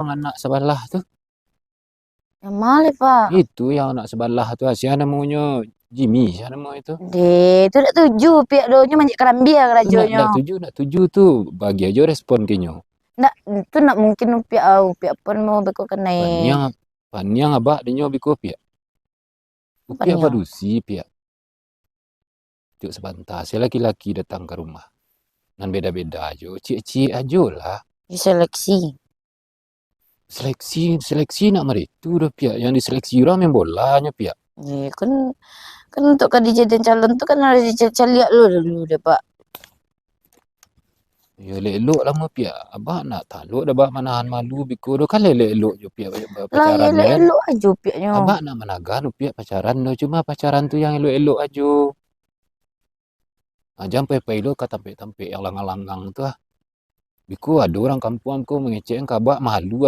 anak sebelah tuh. Yang mana, Pak? Itu yang anak sebelah tuh. Siapa namanya Jimmy, siapa nama itu? Itu nak tuju pihak doanya manjak kerambia Itu nak kerajonya. tuju tuh. Bagi aja respon kayaknya. Nak itu nak mungkin pihak pun mau beko kena. Paniang abak dinyo biko pihak. Pihak Apanya? padusi pihak. Cuk sebentar, si laki-laki datang ke rumah. Dan beda-beda aja. Cik-cik aja lah. Diseleksi. Seleksi nak mari itu udah pihak. Yang diseleksi orang main bolanya pihak. Ya, kan untuk dijadiin calon tuh kan harus dicari dulu deh, Pak. Ya elok lama pihak. Abah nak taluk dah abah manahan malu biko dah kan elok je pihak Lah ya pacaran kan. elok aja pihaknya. Abah nak menagan pihak pacaran dah. Cuma pacaran tu yang elok-elok aja. Jangan payah-payah lo ke tampik-tampik yang langang-langang tu ah. Biko ada orang kampung aku mengecek kabak malu